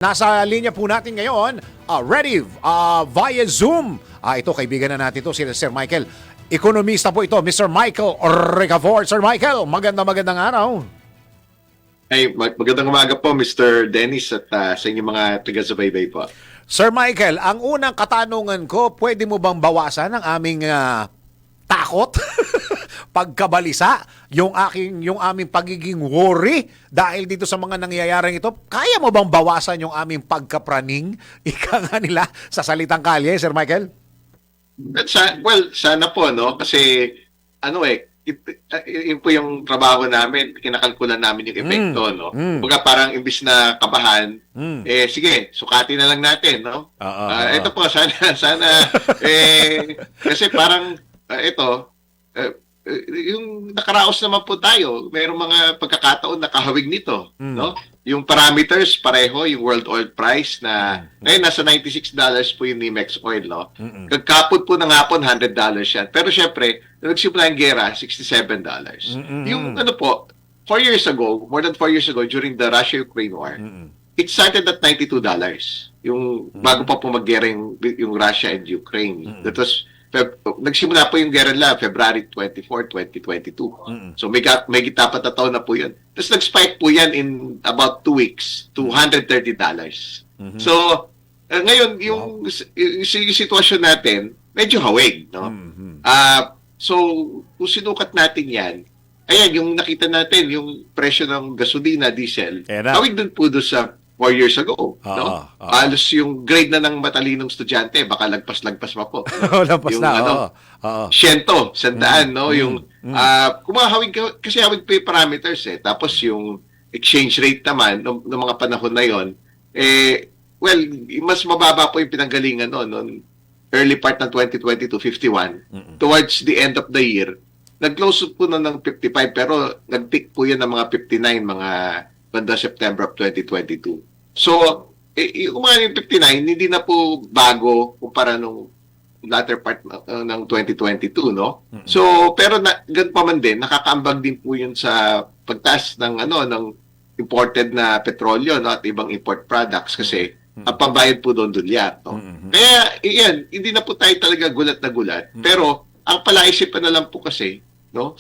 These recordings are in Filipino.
Nasa linya po natin ngayon, ready via Zoom. Ito, kaibigan na natin ito, si Sir Michael. Ekonomista po ito, Mr. Michael Ricafort. Sir Michael, magandang araw. Ay, magandang umaga po, Mr. Dennis, at sa inyong mga taga-subaybay po. Sir Michael, ang unang katanungan ko, pwede mo bang bawasan ang aming takot? Pagkabalisa, yung aming pagiging worry dahil dito sa mga nangyayaring ito, kaya mo bang bawasan yung aming pagkapraning? Ika nga nila sa salitang kalye, Sir Michael? Sana po, no? Kasi, yun po yung trabaho namin, kinakalkulan namin yung epekto, no? Kumbaga parang imbis na kabahan, sige, sukatin na lang natin, no? Ito po, sana, kasi parang, yung nakaraos naman po tayo, mayroong mga pagkakataon na kahawig nito, no? Yung parameters pareho, yung world oil price na ngayon nasa $96 po yung NYMEX oil, no? Kagkapon po ng hapon $100 yan. Pero syempre, nung nagsimula yung gera, $67. Yung po, 4 years ago, more than 4 years ago, during the Russia-Ukraine war, it started at $92. Yung bago pa po mag-gera yung Russia and Ukraine. That was nagsimula po yung gera nila February 24, 2022. So may gitapat na taon na po yun. Tapos nag-spike po yan in about 2 weeks to $130. So ngayon, yung sitwasyon natin, medyo hawig. No? So kung sinukat natin yan, ayan, yung nakita natin, yung presyo ng gasolina, diesel, hawig dun po doon sa 4 years ago, no? Halos yung grade na ng matalinong estudyante, baka lagpas-lagpas pa po. Lagpas yung, na, sandaan, no? Yung, kumahawig, kasi hawig pa yung parameters, eh. Tapos yung exchange rate naman, ng mga panahon na yon, mas mababa po yung pinanggalingan noon early part ng 2022, 51. Towards the end of the year, nag-close po na ng 55, pero nag-peak po yan ng mga 59, mga banda September of 2022. So, yung mga 59, hindi na po bago kumpara nung latter part ng 2022, no? So, pero ganun pa man din, nakakaambag din po yun sa pagtaas ng imported na petrolyo, no, at ibang import products kasi ang pambayad po doon dolyar, no? Kaya, iyan, hindi na po tayo talaga gulat na gulat. Pero, ang palaisipan na lang po kasi, no,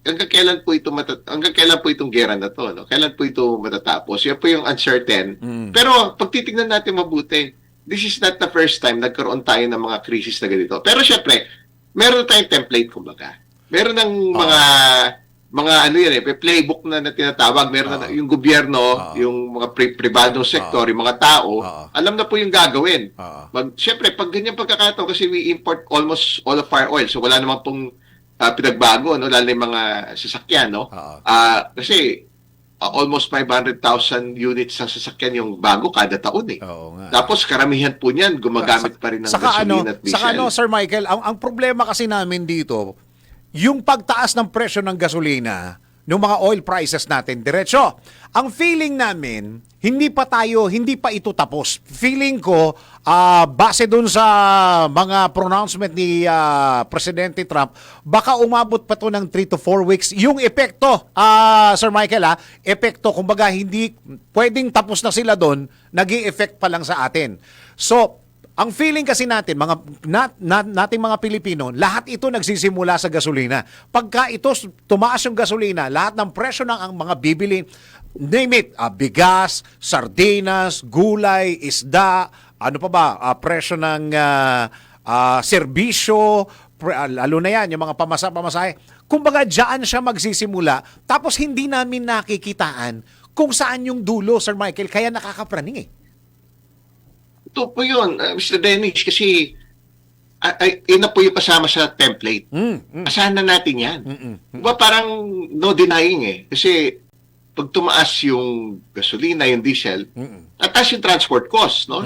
hanggang kailan po itong gera na to, no? Kailan po ito matatapos? Yan po yung uncertain. Pero pag titignan natin mabuti, this is not the first time nagkaroon tayo ng mga crisis na ganito. Pero syempre, meron tayong template, kumbaga. Meron ng playbook na tinatawag. Meron na yung gobyerno, yung mga pribadong sektor, yung mga tao, alam na po yung gagawin. Syempre, pag ganyan pagkakataon, kasi we import almost all of our oil, so wala naman pong pinagbago, no, lalo yung mga sasakyan, no? Kasi almost 500,000 units ng sasakyan yung bago kada taon, eh. Tapos karamihan po niyan gumagamit pa rin ng gasolina at diesel. Saka Sir Michael, ang problema kasi namin dito, yung pagtaas ng presyo ng gasolina, ng mga oil prices natin, diretso. Ang feeling namin, hindi pa ito tapos. Feeling ko, base dun sa mga pronouncement ni Presidente Trump, baka umabot pa to ng 3 to 4 weeks. Yung epekto, Sir Michael, epekto, kumbaga hindi pwedeng tapos na sila doon, nag-i-effect pa lang sa atin. So, ang feeling kasi natin, nating mga Pilipino, lahat ito nagsisimula sa gasolina. Pagka ito tumaas yung gasolina, lahat ng presyo ng ang mga bibili, name it, bigas, sardinas, gulay, isda, ano pa ba, presyo ng serbisyo, lalo na yan, yung mga pamasahe. Kumbaga, dyan siya magsisimula, tapos hindi namin nakikitaan kung saan yung dulo, Sir Michael, kaya nakakapraning, eh. Ito po yun, Mr. Dennis, kasi yun na po yung kasama sa template. Asahan na natin yan. Diba parang no denying, eh. Kasi pag tumaas yung gasolina, yung diesel, tataas yung transport cost, no?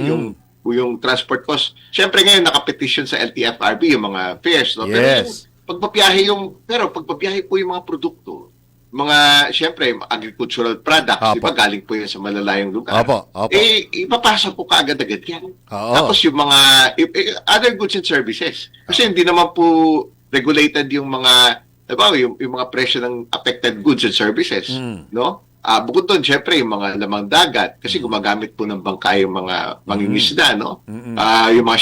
Yung transport cost. Siyempre ngayon nakapetition sa LTFRB yung mga fares, no? Yes. Pero pagpapiyahe po yung mga produkto, mga, siyempre, agricultural products, di ba, galing po yan sa malalayong lugar. Ipapasa po kaagad-agad yan. Tapos yung mga other goods and services. Kasi hindi naman po regulated yung mga, diba, yung mga presyo ng affected goods and services, no? bukod doon, syempre, yung mga lamang dagat, kasi gumagamit po ng bangka yung mga mangingisda, no? Yung mga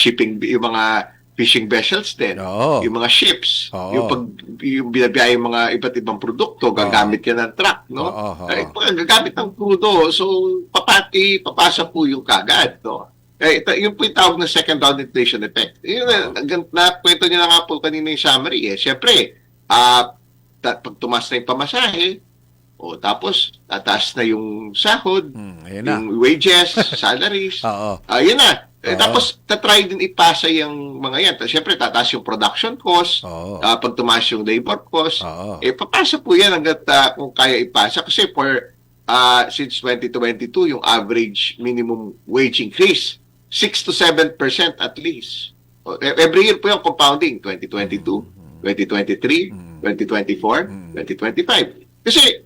yung mga fishing vessels din, Oo. yung mga ships, Oo. yung binabiyahe yung mga iba't ibang produkto, gagamit yan ng truck, no? Oo. Gagamit ng crudo, so papasa po yung kagad, no? Yun po yung tawag na second round inflation effect. Yun, kwento niyo na nga po kanina yung summary, eh. Syempre, pag tumas na yung pamasahe, o tapos tataas na yung sahod, Ayun na. yung wages, salaries. Oo. Ayun na. Oo. Tapos tatry din ipasa yung mga yan. Siyempre, tataas yung production cost. Oo. Pag tumaas yung labor cost, Oo. papasa po yan hanggat kung kaya ipasa. Kasi since 2022, yung average minimum wage increase, 6 to 7% at least. Every year po yung compounding, 2022, 2023, 2024, 2025. Kasi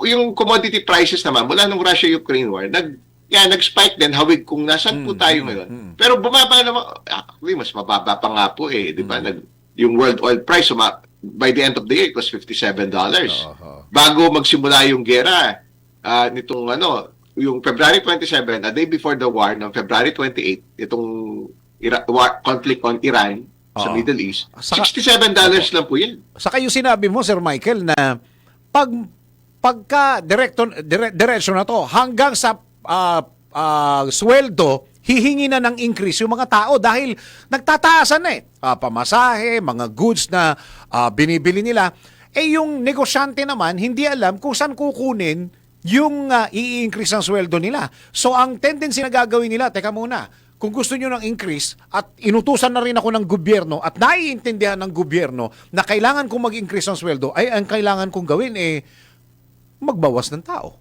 yung commodity prices naman mula nung Russia-Ukraine war nag-spike din, hawig kung nasan po tayo ngayon. Pero bumaba naman, actually mas mababa pa nga po di ba? Yung world oil price by the end of the year it was $57. Bago magsimula yung gera nitong yung February 27, a day before the war, ng February 28, itong conflict on Iran sa Middle East, $67 lang po yan. Saka yung sinabi mo, Sir Michael, na pagka diretso na to, hanggang sa sweldo, hihingi na ng increase yung mga tao dahil nagtataasan na pamasahe, mga goods na binibili nila. Yung negosyante naman, hindi alam kung saan kukunin yung i-increase ng sweldo nila. So ang tendency na gagawin nila, teka muna, kung gusto nyo ng increase at inutusan na rin ako ng gobyerno at naiintindihan ng gobyerno na kailangan kong mag-increase ng sweldo, ay ang kailangan kong gawin magbawas ng tao.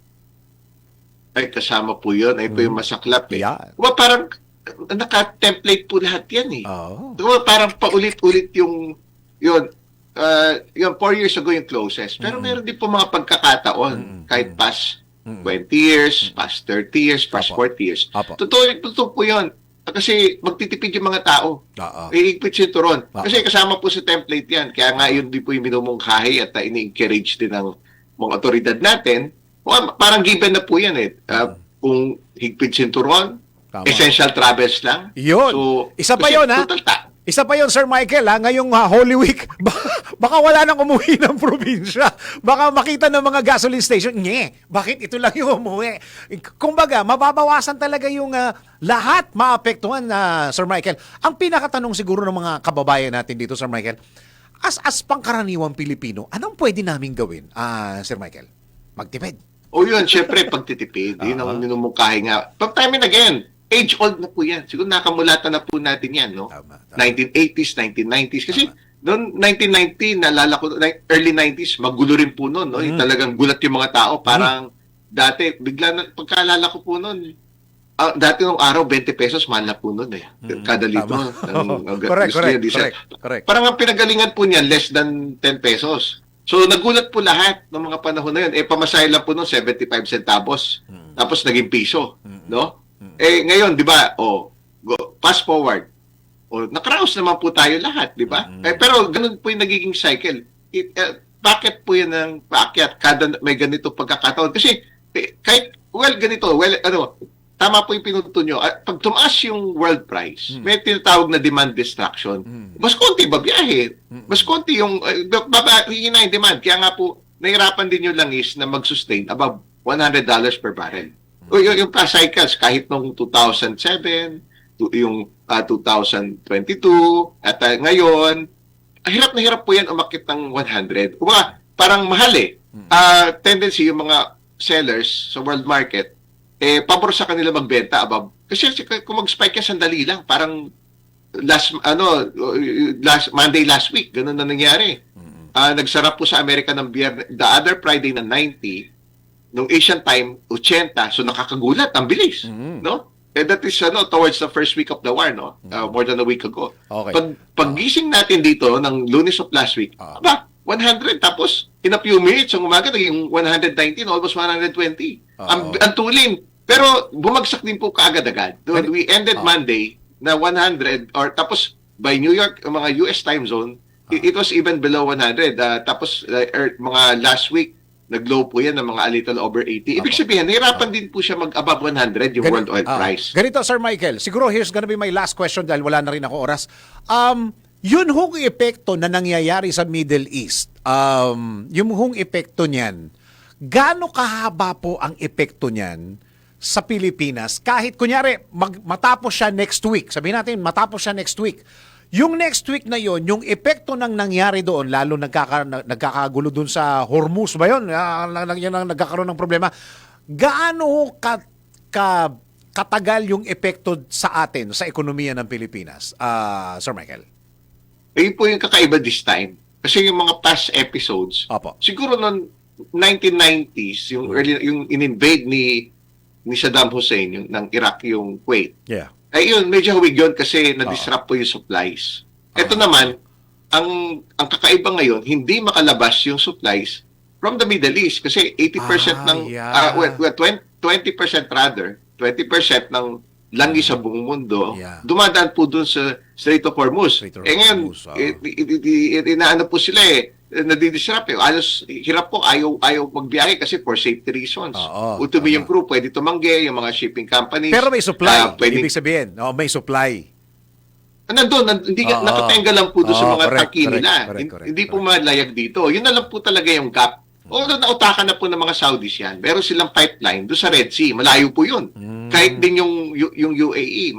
Ay, kasama po yun. Ay po yung masaklap Yeah. Diba, parang naka-template po lahat yan Diba, parang paulit-ulit yung 4 years ago yung closest. Pero meron din po mga pagkakataon kahit past 20 years, past 30 years, past 40 years. Totoo po yun. Kasi magtitipid yung mga tao. Iigpit si turon. Kasi kasama po sa template yan. Kaya nga yun din po yung minumungkahi at ini-encourage din ng mga otoridad natin. Parang given na po yan kung higpit sinturon, essential travels lang. Yun. So, isa pa yun Isa pa yun, Sir Michael, ngayong Holy Week, baka wala nang umuwi ng probinsya. Baka makita ng mga gasoline station, bakit ito lang yung umuwi? Kumbaga, mababawasan talaga yung lahat maapektuhan, Sir Michael. Ang pinakatanong siguro ng mga kababayan natin dito, Sir Michael, as pangkaraniwang Pilipino, anong pwede namin gawin, Sir Michael? Magtipid. Yun, syempre, pagtitipid. Yun ang minumungkahi nga. But time and again, age-old na po yan. Siguro nakamulatan na po natin yan, no? Tama. 1980s, 1990s. Kasi noong 1990, nalala ko, early 90s, magulo rin po noon, no? Yung talagang gulat yung mga tao. Parang dati, pagkaalala ko po noon, dati nung araw, 20 pesos, mahal na po noon Kada litro. Correct. Parang ang pinagalingan po niyan, less than 10 pesos. So, nagulat po lahat ng mga panahon na yun. Pamasahe lang po noon, 75 centavos. Tapos, naging piso. No? Ngayon, di ba, fast forward. Nakaraos naman po tayo lahat, di ba? Pero, ganun po yung nagiging cycle. Bakit po yan ang paakyat kada may ganito pagkakataon? Kasi, kahit, ganito, tama po yung pinunto nyo. Pag tumaas yung world price, may tinatawag na demand destruction. Mas konti babiyahe. Mas konti yung hihina yung demand. Kaya nga po, nahirapan din yung langis na mag-sustain above $100 per barrel. Yung past cycles, kahit noong 2007, yung 2022, at ngayon, hirap na hirap po yan umakit ng 100. Parang mahal tendency yung mga sellers sa world market, pabor sa kanila magbenta above. Kasi kung mag-spike yan, sandali lang. Parang Monday last week, ganun na nangyari. Nagsarap po sa Amerika ng the other Friday na 90, nung Asian time, 80. So nakakagulat, ang bilis. No? That is towards the first week of the war, no? More than a week ago. Okay. Paggising natin dito ng Lunes of last week, 100, tapos in a few minutes, ang umaga, naging 119, almost 120. Ang tulin. Pero bumagsak din po kaagad-agad. We ended Monday na 100, tapos by New York, mga US time zone, it was even below 100. Tapos mga last week, nag-low po yan ng mga a little over 80. Ibig sabihin, nahirapan din po siya mag-above 100 yung world oil price. Ganito, Sir Michael, siguro here's gonna be my last question dahil wala na rin ako oras. Yun hong epekto na nangyayari sa Middle East, yung hong epekto niyan, gaano kahaba po ang epekto niyan sa Pilipinas? Kahit kunyari, matapos siya next week, sabihin natin, matapos siya next week, yung next week na yon, yung epekto ng nangyari doon, lalo nagkakagulo doon sa Hormuz ba yun? Yan ang nagkakaroon ng problema. Gaano katagal yung epekto sa atin, sa ekonomiya ng Pilipinas, Sir Michael? Ayun po yung kakaiba this time. Kasi yung mga past episodes, Opo. siguro noong 1990s, yung in-invade ni Saddam Hussein yung, ng Iraq, yung Kuwait. Yeah. Ay yun, medyo hawig yun kasi na-disrupt po yung supplies. Ito naman, ang kakaiba ngayon, hindi makalabas yung supplies from the Middle East kasi 80% ng, 20% rather, 20% ng langis sa buong mundo, dumadaan po dun sa Strait of Hormuz. Ngayon, inaano po sila nadidisrupt Alos, hirap po, ayaw magbiyahe kasi for safety reasons. Utumi yung crew, pwede tumanggi, yung mga shipping companies. Pero may supply, ibig sabihin. May supply. Nandun, nakatenga lang po doon sa mga taki nila. Hindi po malayag dito. Yun na lang po talaga yung gap. Although nautakan na po ng mga Saudis yan, meron silang pipeline doon sa Red Sea. Malayo po yun. Kahit din yung UAE.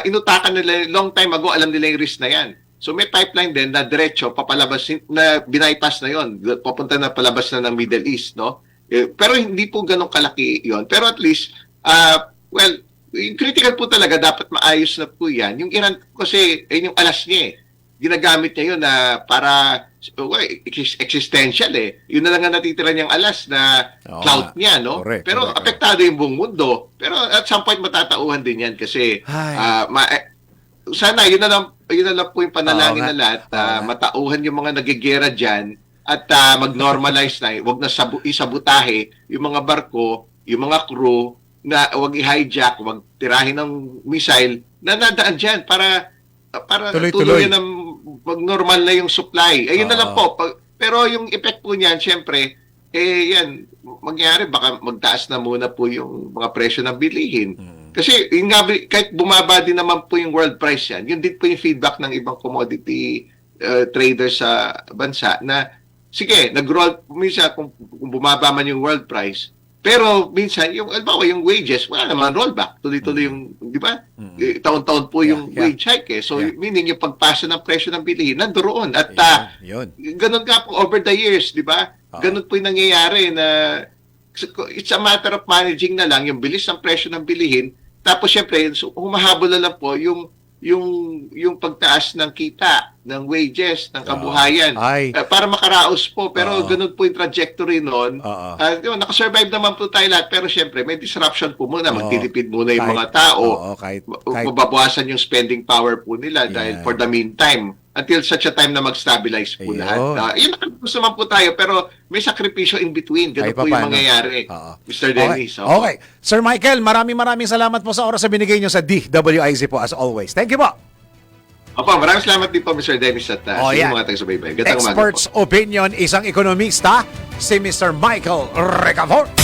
Inutakan nila long time ago, alam nila yung risk na yan. So may pipeline din na diretso papalabas na binaypass na yon, papunta na palabas na ng Middle East, no? Pero hindi po ganun kalaki yon. Pero at least yung critical po talaga dapat maayos na po yan. Yung Iran kasi yung alas niya ginagamit niya yun na para existential Yun na lang ang natitira niyang alas na cloud niya, no? Pero apektado yung buong mundo. Pero at some point matatauhan din yan kasi sana yun na lang po yung panalangin na lahat, matauhan yung mga nagigera dyan at mag-normalize na, wag na isabutahe yung mga barko, yung mga crew na wag i-hijack, wag tirahin ng missile na nadaan dyan para tuloy na mag-normal na yung supply. Yun na lang po. Pero yung effect po niyan, syempre, yan, mangyari, baka magtaas na muna po yung mga presyo ng bilihin. Kasi yun nga, kahit bumaba din naman po yung world price yan, yun din po yung feedback ng ibang commodity traders sa bansa na, sige, nag-roll, minsan kung bumaba man yung world price, pero minsan, yung wages, wala naman rollback. Tuloy-tuloy yung, di ba? Taon-taon po yung wage hike. So, meaning yung pagpasa ng presyo ng bilihin, nandoon. At ganun nga po over the years, di ba? Ganun po yung nangyayari na it's a matter of managing na lang yung bilis ng presyo ng bilihin. Tapos, syempre, humahabol na lang po yung pagtaas ng kita, ng wages, ng kabuhayan. Para makaraos po. Pero ganun po yung trajectory noon. Nakasurvive naman po tayo lahat. Pero syempre, may disruption po muna. Magtitipid muna yung mga tao. Mababawasan yung spending power po nila dahil for the meantime, until such a time na mag-stabilize po lahat. Yun gusto naman po tayo. Pero may sakripisyo in between. Ganun po yung mangyayari. Mr. Dennis. Okay. Sir Michael, maraming salamat po sa oras na binigay nyo sa DWIZ po as always. Thank you po. Opo, maraming salamat din po, Mr. Dennis, at sa mga taga-subaybay. Expert's opinion, isang ekonomista, si Mr. Michael Ricafort.